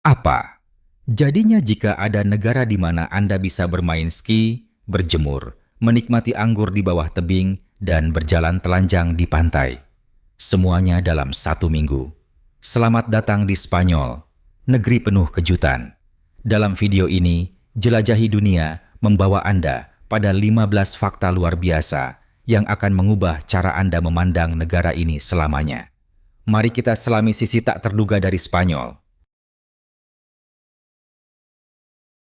Apa jadinya jika ada negara di mana Anda bisa bermain ski, berjemur, menikmati anggur di bawah tebing, dan berjalan telanjang di pantai? Semuanya dalam 1 minggu. Selamat datang di Spanyol, negeri penuh kejutan. Dalam video ini, jelajahi dunia membawa Anda pada 15 fakta luar biasa yang akan mengubah cara Anda memandang negara ini selamanya. Mari kita selami sisi tak terduga dari Spanyol.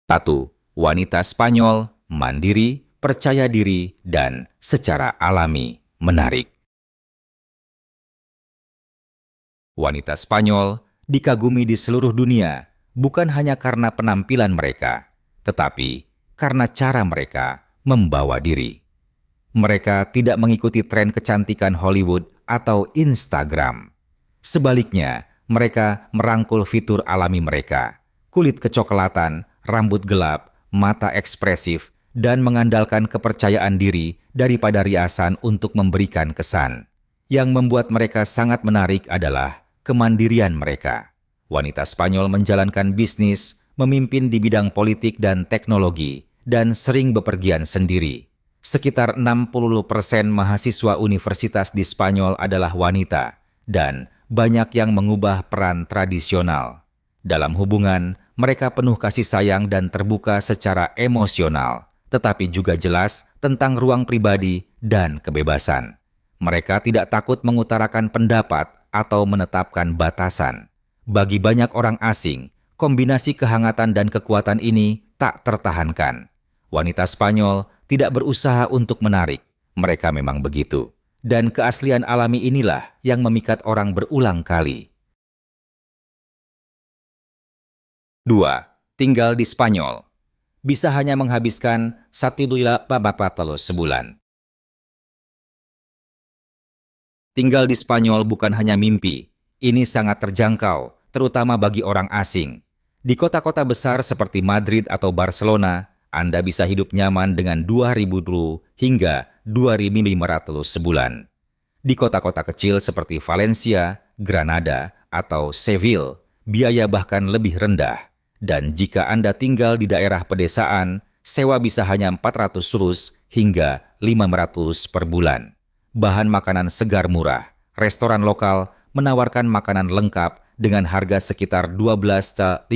1. Wanita Spanyol, mandiri, percaya diri, dan secara alami menarik. Wanita Spanyol dikagumi di seluruh dunia bukan hanya karena penampilan mereka, tetapi karena cara mereka membawa diri. Mereka tidak mengikuti tren kecantikan Hollywood atau Instagram. Sebaliknya, mereka merangkul fitur alami mereka, kulit kecoklatan, rambut gelap, mata ekspresif, dan mengandalkan kepercayaan diri daripada riasan untuk memberikan kesan. Yang membuat mereka sangat menarik adalah kemandirian mereka. Wanita Spanyol menjalankan bisnis, memimpin di bidang politik dan teknologi, dan sering bepergian sendiri. Sekitar 60% mahasiswa universitas di Spanyol adalah wanita, dan banyak yang mengubah peran tradisional. Dalam hubungan, mereka penuh kasih sayang dan terbuka secara emosional, tetapi juga jelas tentang ruang pribadi dan kebebasan. Mereka tidak takut mengutarakan pendapat atau menetapkan batasan. Bagi banyak orang asing, kombinasi kehangatan dan kekuatan ini tak tertahankan. Wanita Spanyol tidak berusaha untuk menarik, mereka memang begitu. Dan keaslian alami inilah yang memikat orang berulang kali. 2. Tinggal di Spanyol. Bisa hanya menghabiskan 1,4 sebulan. Tinggal di Spanyol bukan hanya mimpi. Ini sangat terjangkau, terutama bagi orang asing. Di kota-kota besar seperti Madrid atau Barcelona, Anda bisa hidup nyaman dengan 2.000 hingga 2.500 sebulan. Di kota-kota kecil seperti Valencia, Granada, atau Seville, biaya bahkan lebih rendah. Dan jika Anda tinggal di daerah pedesaan, sewa bisa hanya 400 hingga 500 per bulan. Bahan makanan segar murah, restoran lokal menawarkan makanan lengkap dengan harga sekitar 12-15,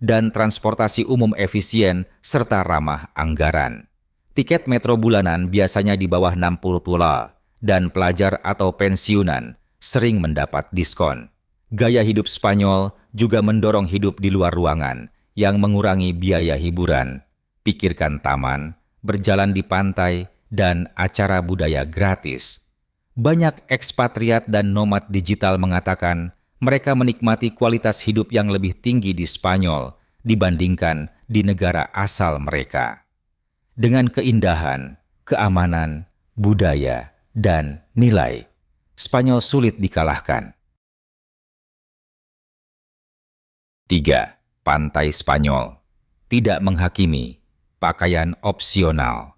dan transportasi umum efisien serta ramah anggaran. Tiket metro bulanan biasanya di bawah 60 pula, dan pelajar atau pensiunan sering mendapat diskon. Gaya hidup Spanyol juga mendorong hidup di luar ruangan yang mengurangi biaya hiburan. Pikirkan taman, berjalan di pantai, dan acara budaya gratis. Banyak ekspatriat dan nomad digital mengatakan mereka menikmati kualitas hidup yang lebih tinggi di Spanyol dibandingkan di negara asal mereka. Dengan keindahan, keamanan, budaya, dan nilai, Spanyol sulit dikalahkan. 3. Pantai Spanyol. Tidak menghakimi. Pakaian opsional.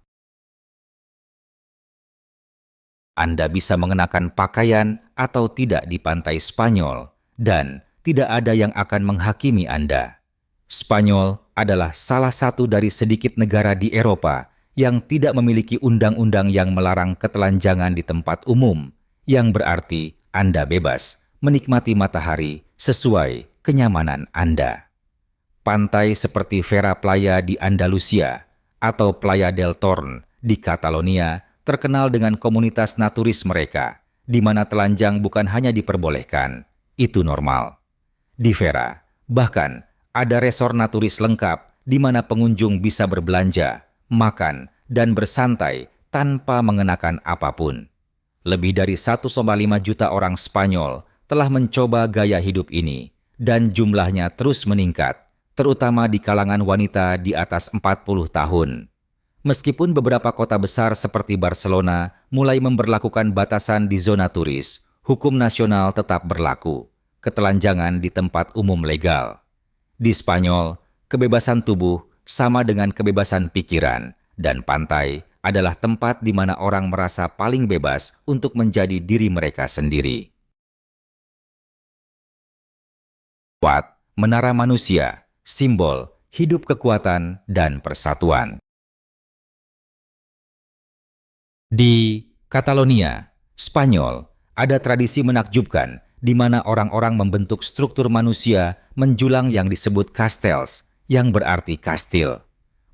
Anda bisa mengenakan pakaian atau tidak di pantai Spanyol, dan tidak ada yang akan menghakimi Anda. Spanyol adalah salah satu dari sedikit negara di Eropa yang tidak memiliki undang-undang yang melarang ketelanjangan di tempat umum, yang berarti Anda bebas menikmati matahari sesuai kenyamanan Anda. Pantai seperti Vera Playa di Andalusia atau Playa del Torn di Catalonia terkenal dengan komunitas naturis mereka, di mana telanjang bukan hanya diperbolehkan, itu normal. Di Vera, bahkan ada resor naturis lengkap di mana pengunjung bisa berbelanja, makan, dan bersantai tanpa mengenakan apapun. Lebih dari 1,5 juta orang Spanyol telah mencoba gaya hidup ini, dan jumlahnya terus meningkat, terutama di kalangan wanita di atas 40 tahun. Meskipun beberapa kota besar seperti Barcelona mulai memberlakukan batasan di zona turis, hukum nasional tetap berlaku. Ketelanjangan di tempat umum legal. Di Spanyol, kebebasan tubuh sama dengan kebebasan pikiran, dan pantai adalah tempat di mana orang merasa paling bebas untuk menjadi diri mereka sendiri. 4. Menara manusia, simbol hidup kekuatan dan persatuan. Di Catalonia, Spanyol, ada tradisi menakjubkan di mana orang-orang membentuk struktur manusia menjulang yang disebut castells, yang berarti kastil.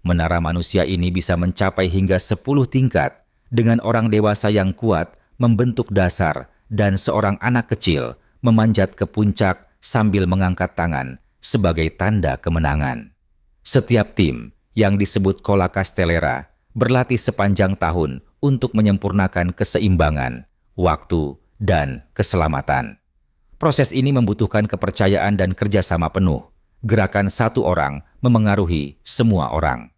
Menara manusia ini bisa mencapai hingga 10 tingkat dengan orang dewasa yang kuat membentuk dasar dan seorang anak kecil memanjat ke puncak sambil mengangkat tangan sebagai tanda kemenangan. Setiap tim yang disebut Cola Castellera berlatih sepanjang tahun untuk menyempurnakan keseimbangan, waktu, dan keselamatan. Proses ini membutuhkan kepercayaan dan kerjasama penuh. Gerakan satu orang memengaruhi semua orang.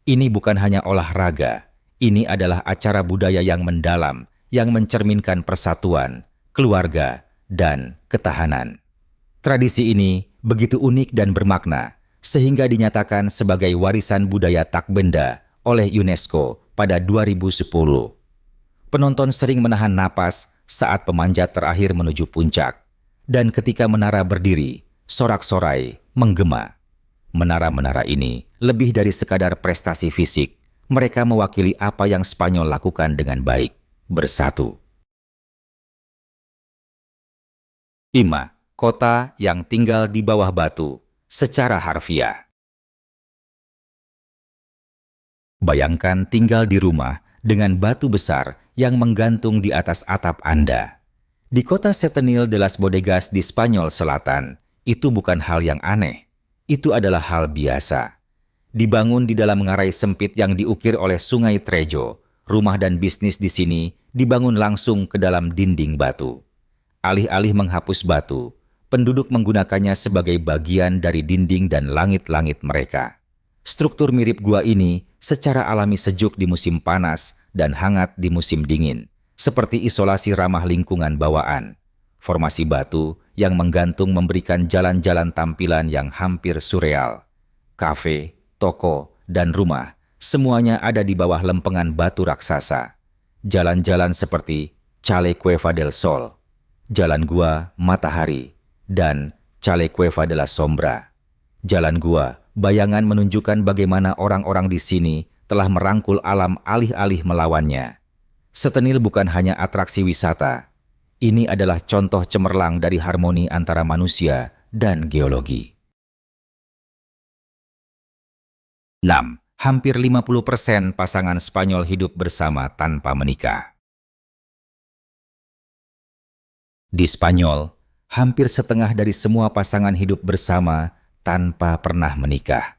Ini bukan hanya olahraga, ini adalah acara budaya yang mendalam, yang mencerminkan persatuan, keluarga, dan ketahanan. Tradisi ini begitu unik dan bermakna, sehingga dinyatakan sebagai warisan budaya tak benda oleh UNESCO pada 2010. Penonton sering menahan napas saat pemanjat terakhir menuju puncak, dan ketika menara berdiri, sorak-sorai menggema. Menara-menara ini lebih dari sekadar prestasi fisik. Mereka mewakili apa yang Spanyol lakukan dengan baik, bersatu. 5. Kota yang tinggal di bawah batu, secara harfiah. Bayangkan tinggal di rumah dengan batu besar yang menggantung di atas atap Anda. Di kota Setenil de las Bodegas di Spanyol Selatan, itu bukan hal yang aneh. Itu adalah hal biasa. Dibangun di dalam ngarai sempit yang diukir oleh Sungai Trejo, rumah dan bisnis di sini dibangun langsung ke dalam dinding batu. Alih-alih menghapus batu, penduduk menggunakannya sebagai bagian dari dinding dan langit-langit mereka. Struktur mirip gua ini secara alami sejuk di musim panas dan hangat di musim dingin, seperti isolasi ramah lingkungan bawaan. Formasi batu yang menggantung memberikan jalan-jalan tampilan yang hampir surreal. Kafe, toko, dan rumah, semuanya ada di bawah lempengan batu raksasa. Jalan-jalan seperti Calle Cueva del Sol, Jalan Gua Matahari, dan Calle Cueva de la Sombra. Jalan Gua, bayangan menunjukkan bagaimana orang-orang di sini telah merangkul alam alih-alih melawannya. Setenil bukan hanya atraksi wisata. Ini adalah contoh cemerlang dari harmoni antara manusia dan geologi. 6. Hampir 50% pasangan Spanyol hidup bersama tanpa menikah. Di Spanyol, hampir setengah dari semua pasangan hidup bersama tanpa pernah menikah.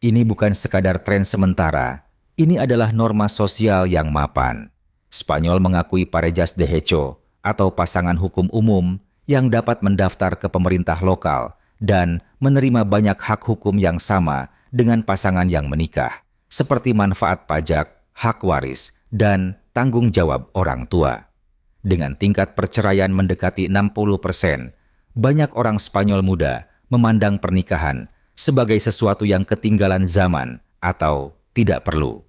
Ini bukan sekadar tren sementara, ini adalah norma sosial yang mapan. Spanyol mengakui parejas de hecho atau pasangan hukum umum yang dapat mendaftar ke pemerintah lokal dan menerima banyak hak hukum yang sama dengan pasangan yang menikah, seperti manfaat pajak, hak waris, dan tanggung jawab orang tua. Dengan tingkat perceraian mendekati 60%, banyak orang Spanyol muda memandang pernikahan sebagai sesuatu yang ketinggalan zaman atau tidak perlu.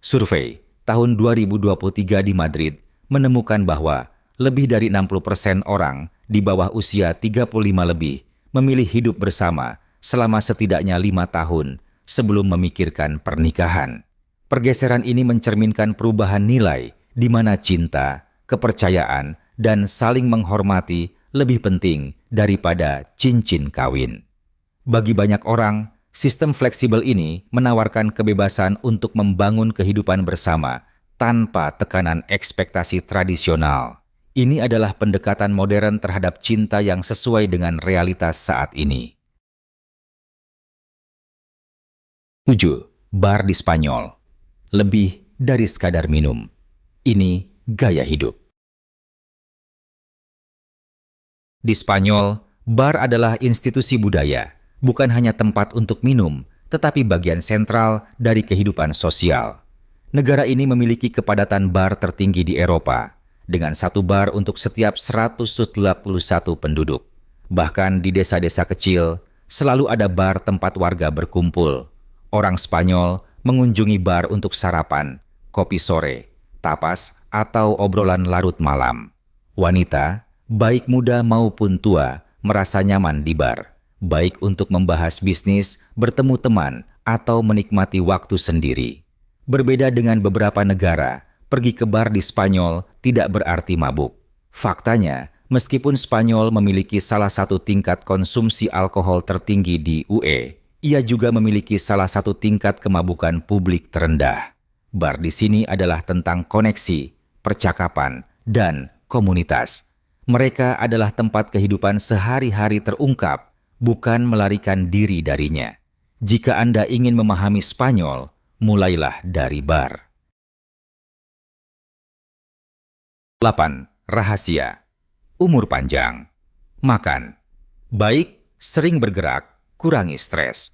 Survei tahun 2023 di Madrid menemukan bahwa lebih dari 60% orang di bawah usia 35 lebih memilih hidup bersama selama setidaknya 5 tahun sebelum memikirkan pernikahan. Pergeseran ini mencerminkan perubahan nilai di mana cinta, kepercayaan, dan saling menghormati lebih penting daripada cincin kawin. Bagi banyak orang, sistem fleksibel ini menawarkan kebebasan untuk membangun kehidupan bersama tanpa tekanan ekspektasi tradisional. Ini adalah pendekatan modern terhadap cinta yang sesuai dengan realitas saat ini. 7. Bar di Spanyol. Lebih dari sekadar minum. Ini gaya hidup. Di Spanyol, bar adalah institusi budaya, bukan hanya tempat untuk minum, tetapi bagian sentral dari kehidupan sosial. Negara ini memiliki kepadatan bar tertinggi di Eropa, dengan satu bar untuk setiap 181 penduduk. Bahkan di desa-desa kecil, selalu ada bar tempat warga berkumpul. Orang Spanyol mengunjungi bar untuk sarapan, kopi sore, tapas, atau obrolan larut malam. Wanita, baik muda maupun tua, merasa nyaman di bar. baik untuk membahas bisnis, bertemu teman, atau menikmati waktu sendiri. Berbeda dengan beberapa negara, pergi ke bar di Spanyol tidak berarti mabuk. Faktanya, meskipun Spanyol memiliki salah satu tingkat konsumsi alkohol tertinggi di UE, ia juga memiliki salah satu tingkat kemabukan publik terendah. Bar di sini adalah tentang koneksi, percakapan, dan komunitas. Mereka adalah tempat kehidupan sehari-hari terungkap, bukan melarikan diri darinya. Jika Anda ingin memahami Spanyol, mulailah dari bar. 8. Rahasia. Umur panjang. Makan. Baik, sering bergerak, kurangi stres.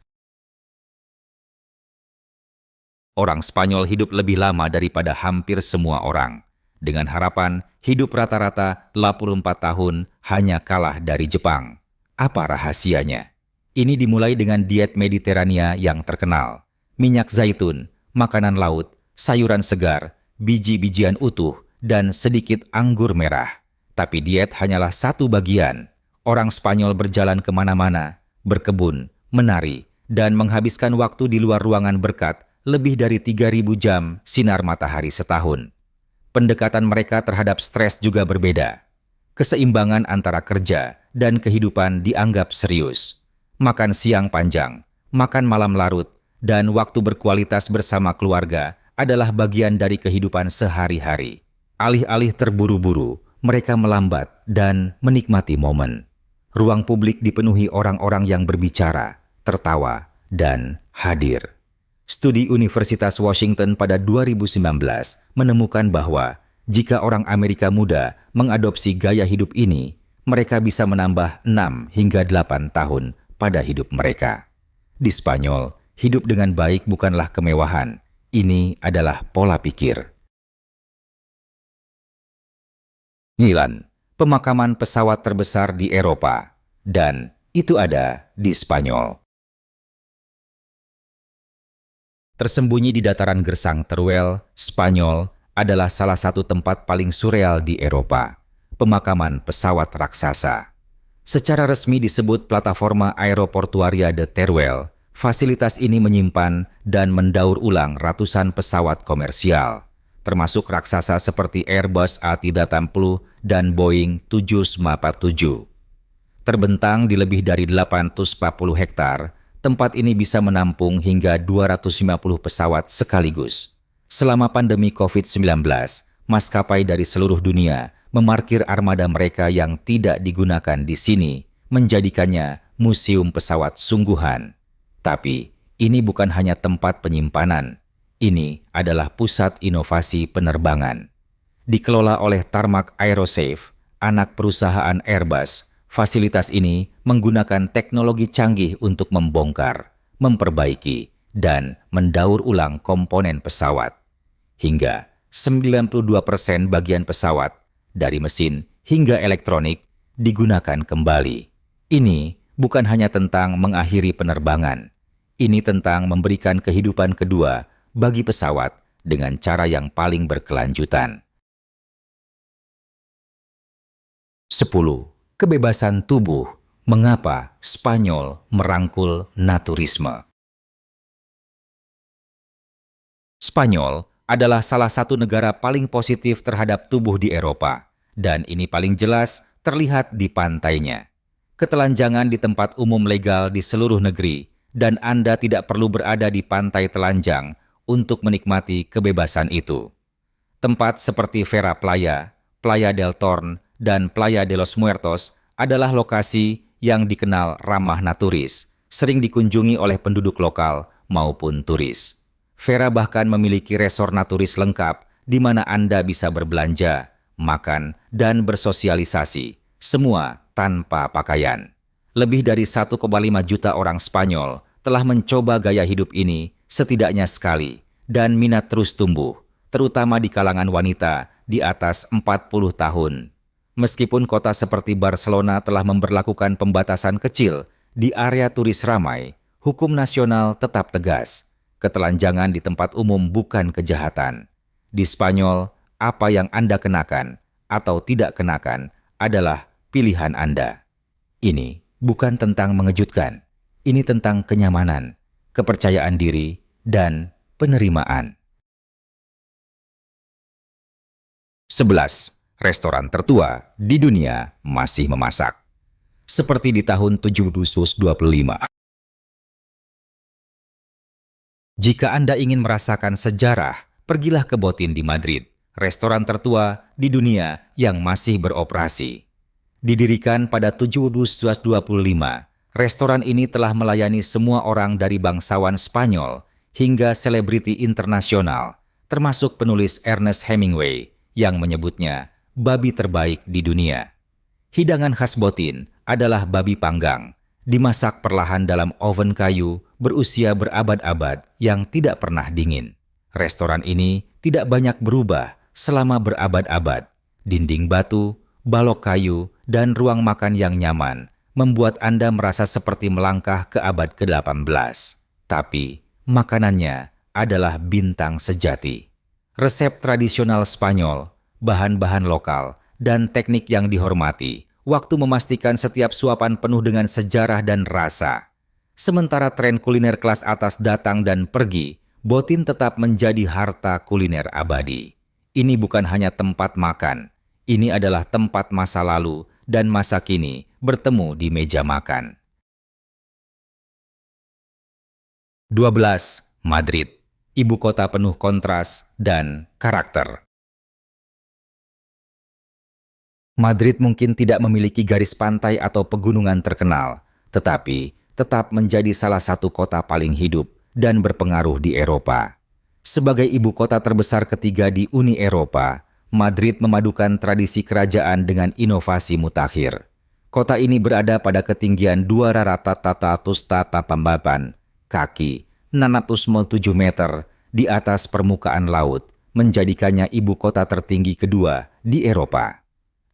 Orang Spanyol hidup lebih lama daripada hampir semua orang. Dengan harapan hidup rata-rata 84 tahun hanya kalah dari Jepang. Apa rahasianya? Ini dimulai dengan diet Mediterania yang terkenal. Minyak zaitun, makanan laut, sayuran segar, biji-bijian utuh, dan sedikit anggur merah. Tapi diet hanyalah satu bagian. Orang Spanyol berjalan kemana-mana, berkebun, menari, dan menghabiskan waktu di luar ruangan berkat lebih dari 3.000 jam sinar matahari setahun. Pendekatan mereka terhadap stres juga berbeda. Keseimbangan antara kerja dan kehidupan dianggap serius. Makan siang panjang, makan malam larut, dan waktu berkualitas bersama keluarga adalah bagian dari kehidupan sehari-hari. Alih-alih terburu-buru, mereka melambat dan menikmati momen. Ruang publik dipenuhi orang-orang yang berbicara, tertawa, dan hadir. Studi Universitas Washington pada 2019 menemukan bahwa jika orang Amerika muda mengadopsi gaya hidup ini, mereka bisa menambah 6 hingga 8 tahun pada hidup mereka. Di Spanyol, hidup dengan baik bukanlah kemewahan. Ini adalah pola pikir. 9. Pemakaman pesawat terbesar di Eropa. Dan itu ada di Spanyol. Tersembunyi di dataran gersang Teruel, Spanyol adalah salah satu tempat paling surreal di Eropa. Pemakaman pesawat raksasa. Secara resmi disebut Plataforma Aeroportuaria de Teruel, fasilitas ini menyimpan dan mendaur ulang ratusan pesawat komersial, termasuk raksasa seperti Airbus A380 dan Boeing 747. Terbentang di lebih dari 840 hektar, tempat ini bisa menampung hingga 250 pesawat sekaligus. Selama pandemi COVID-19, maskapai dari seluruh dunia memarkir armada mereka yang tidak digunakan di sini, menjadikannya museum pesawat sungguhan. Tapi, ini bukan hanya tempat penyimpanan. Ini adalah pusat inovasi penerbangan. Dikelola oleh Tarmac Aerosave, anak perusahaan Airbus, fasilitas ini menggunakan teknologi canggih untuk membongkar, memperbaiki, dan mendaur ulang komponen pesawat. Hingga 92% bagian pesawat, dari mesin hingga elektronik, digunakan kembali. Ini bukan hanya tentang mengakhiri penerbangan. Ini tentang memberikan kehidupan kedua bagi pesawat dengan cara yang paling berkelanjutan. 10. Kebebasan tubuh. Mengapa Spanyol merangkul naturisme? Spanyol adalah salah satu negara paling positif terhadap tubuh di Eropa, dan ini paling jelas terlihat di pantainya. Ketelanjangan di tempat umum legal di seluruh negeri, dan Anda tidak perlu berada di pantai telanjang untuk menikmati kebebasan itu. Tempat seperti Vera Playa, Playa del Torn, dan Playa de los Muertos adalah lokasi yang dikenal ramah naturis, sering dikunjungi oleh penduduk lokal maupun turis. Vera bahkan memiliki resor naturis lengkap di mana Anda bisa berbelanja, makan, dan bersosialisasi, semua tanpa pakaian. Lebih dari 1,5 juta orang Spanyol telah mencoba gaya hidup ini setidaknya sekali, dan minat terus tumbuh, terutama di kalangan wanita di atas 40 tahun. Meskipun kota seperti Barcelona telah memberlakukan pembatasan kecil di area turis ramai, hukum nasional tetap tegas. Ketelanjangan di tempat umum bukan kejahatan. Di Spanyol, apa yang Anda kenakan atau tidak kenakan adalah pilihan Anda. Ini bukan tentang mengejutkan. Ini tentang kenyamanan, kepercayaan diri, dan penerimaan. 11. Restoran tertua di dunia masih memasak. Seperti di tahun 1725. Jika Anda ingin merasakan sejarah, pergilah ke Botín di Madrid, restoran tertua di dunia yang masih beroperasi. Didirikan pada 1725, restoran ini telah melayani semua orang dari bangsawan Spanyol hingga selebriti internasional, termasuk penulis Ernest Hemingway yang menyebutnya babi terbaik di dunia. Hidangan khas Botín adalah babi panggang, dimasak perlahan dalam oven kayu berusia berabad-abad yang tidak pernah dingin. Restoran ini tidak banyak berubah selama berabad-abad. Dinding batu, balok kayu, dan ruang makan yang nyaman membuat Anda merasa seperti melangkah ke abad ke-18. Tapi makanannya adalah bintang sejati. Resep tradisional Spanyol, bahan-bahan lokal, dan teknik yang dihormati waktu memastikan setiap suapan penuh dengan sejarah dan rasa. Sementara tren kuliner kelas atas datang dan pergi, Botín tetap menjadi harta kuliner abadi. Ini bukan hanya tempat makan, ini adalah tempat masa lalu dan masa kini bertemu di meja makan. 12. Madrid, ibu kota penuh kontras dan karakter. Madrid mungkin tidak memiliki garis pantai atau pegunungan terkenal, tetapi tetap menjadi salah satu kota paling hidup dan berpengaruh di Eropa. Sebagai ibu kota terbesar ketiga di Uni Eropa, Madrid memadukan tradisi kerajaan dengan inovasi mutakhir. Kota ini berada pada ketinggian 200 tata pambapan, kaki 607 meter di atas permukaan laut, menjadikannya ibu kota tertinggi kedua di Eropa.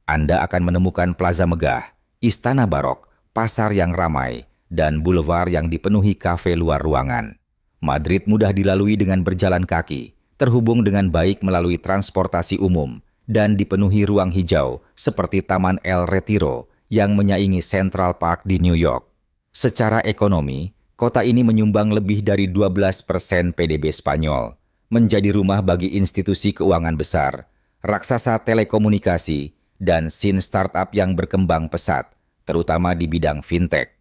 Anda akan menemukan plaza megah, istana barok, pasar yang ramai, dan boulevard yang dipenuhi kafe luar ruangan. Madrid mudah dilalui dengan berjalan kaki, terhubung dengan baik melalui transportasi umum, dan dipenuhi ruang hijau seperti Taman El Retiro yang menyaingi Central Park di New York. Secara ekonomi, kota ini menyumbang lebih dari 12% PDB Spanyol, menjadi rumah bagi institusi keuangan besar, raksasa telekomunikasi, dan scene startup yang berkembang pesat, terutama di bidang fintech.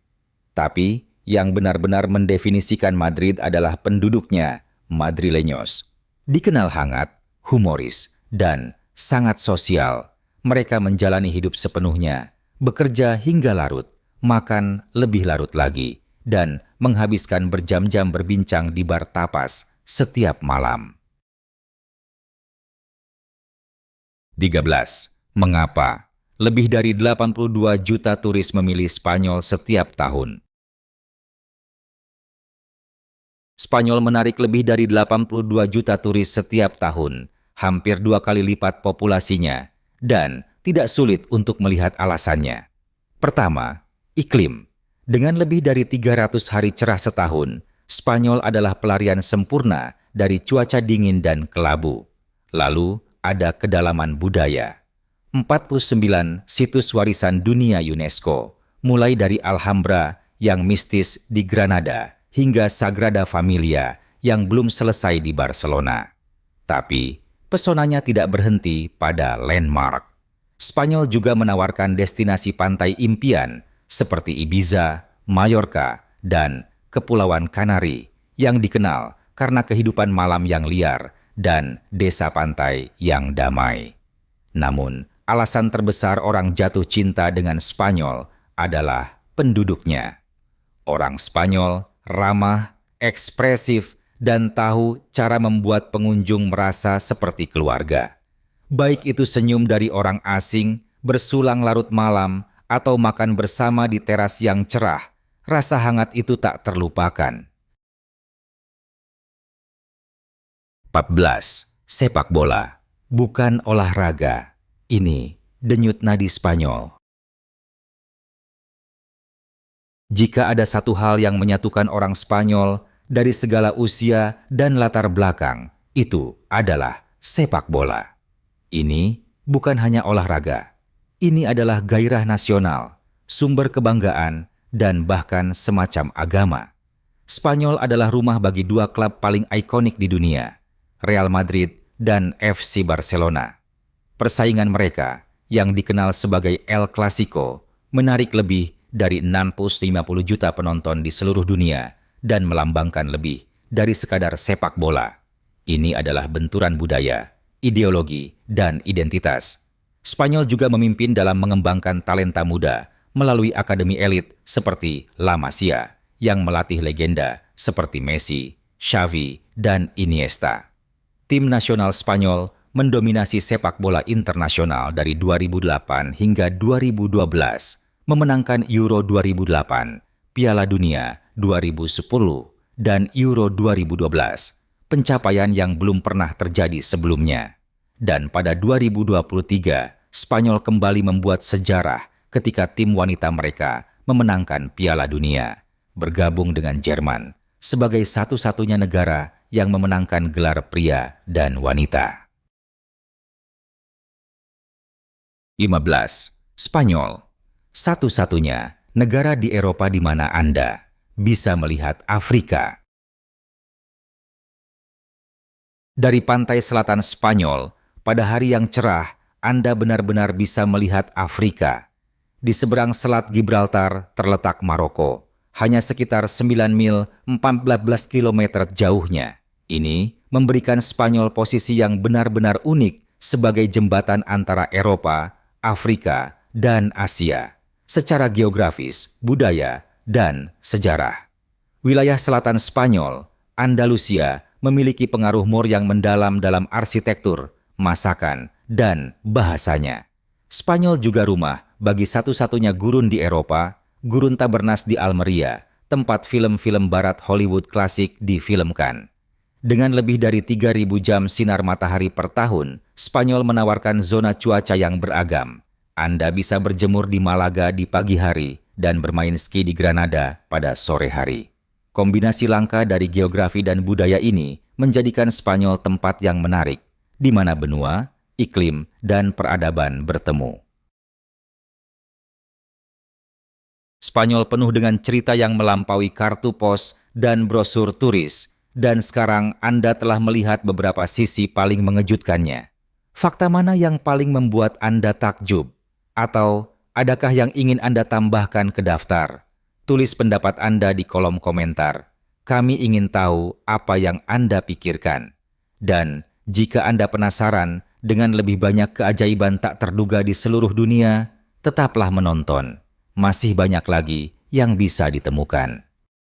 Tapi, yang benar-benar mendefinisikan Madrid adalah penduduknya, Madrileños. Dikenal hangat, humoris, dan sangat sosial. Mereka menjalani hidup sepenuhnya, bekerja hingga larut, makan lebih larut lagi, dan menghabiskan berjam-jam berbincang di bar tapas setiap malam. 13. Mengapa? Lebih dari 82 juta turis memilih Spanyol setiap tahun. Spanyol menarik lebih dari 82 juta turis setiap tahun, hampir 2 kali lipat populasinya, dan tidak sulit untuk melihat alasannya. Pertama, iklim. Dengan lebih dari 300 hari cerah setahun, Spanyol adalah pelarian sempurna dari cuaca dingin dan kelabu. Lalu, ada kedalaman budaya. 49 situs warisan dunia UNESCO, mulai dari Alhambra yang mistis di Granada, hingga Sagrada Familia yang belum selesai di Barcelona. Tapi, pesonanya tidak berhenti pada landmark. Spanyol juga menawarkan destinasi pantai impian seperti Ibiza, Mallorca, dan Kepulauan Kanari yang dikenal karena kehidupan malam yang liar dan desa pantai yang damai. Namun, alasan terbesar orang jatuh cinta dengan Spanyol adalah penduduknya. Orang Spanyol ramah, ekspresif, dan tahu cara membuat pengunjung merasa seperti keluarga. Baik itu senyum dari orang asing, bersulang larut malam, atau makan bersama di teras yang cerah, rasa hangat itu tak terlupakan. 14. Sepak bola, bukan olahraga. Ini denyut nadi Spanyol. Jika ada satu hal yang menyatukan orang Spanyol dari segala usia dan latar belakang, itu adalah sepak bola. Ini bukan hanya olahraga. Ini adalah gairah nasional, sumber kebanggaan, dan bahkan semacam agama. Spanyol adalah rumah bagi dua klub paling ikonik di dunia, Real Madrid dan FC Barcelona. Persaingan mereka, yang dikenal sebagai El Clasico, menarik lebih dari 650 juta penonton di seluruh dunia dan melambangkan lebih dari sekadar sepak bola. Ini adalah benturan budaya, ideologi, dan identitas. Spanyol juga memimpin dalam mengembangkan talenta muda melalui akademi elit seperti La Masia, yang melatih legenda seperti Messi, Xavi, dan Iniesta. Tim nasional Spanyol mendominasi sepak bola internasional dari 2008 hingga 2012, memenangkan Euro 2008, Piala Dunia 2010, dan Euro 2012, pencapaian yang belum pernah terjadi sebelumnya. Dan pada 2023, Spanyol kembali membuat sejarah ketika tim wanita mereka memenangkan Piala Dunia, bergabung dengan Jerman sebagai satu-satunya negara yang memenangkan gelar pria dan wanita. 15. Spanyol, satu-satunya negara di Eropa di mana Anda bisa melihat Afrika. Dari pantai selatan Spanyol, pada hari yang cerah, Anda benar-benar bisa melihat Afrika. Di seberang Selat Gibraltar terletak Maroko, hanya sekitar 9 mil 14 km jauhnya. Ini memberikan Spanyol posisi yang benar-benar unik sebagai jembatan antara Eropa, Afrika, dan Asia, secara geografis, budaya, dan sejarah. Wilayah selatan Spanyol, Andalusia, memiliki pengaruh Moor yang mendalam dalam arsitektur, masakan, dan bahasanya. Spanyol juga rumah bagi satu-satunya gurun di Eropa, Gurun Tabernas di Almeria, tempat film-film barat Hollywood klasik difilmkan. Dengan lebih dari 3.000 jam sinar matahari per tahun, Spanyol menawarkan zona cuaca yang beragam. Anda bisa berjemur di Malaga di pagi hari dan bermain ski di Granada pada sore hari. Kombinasi langka dari geografi dan budaya ini menjadikan Spanyol tempat yang menarik, di mana benua, iklim, dan peradaban bertemu. Spanyol penuh dengan cerita yang melampaui kartu pos dan brosur turis, dan sekarang Anda telah melihat beberapa sisi paling mengejutkannya. Fakta mana yang paling membuat Anda takjub? Atau adakah yang ingin Anda tambahkan ke daftar? Tulis pendapat Anda di kolom komentar. Kami ingin tahu apa yang Anda pikirkan. Dan jika Anda penasaran dengan lebih banyak keajaiban tak terduga di seluruh dunia, tetaplah menonton. Masih banyak lagi yang bisa ditemukan.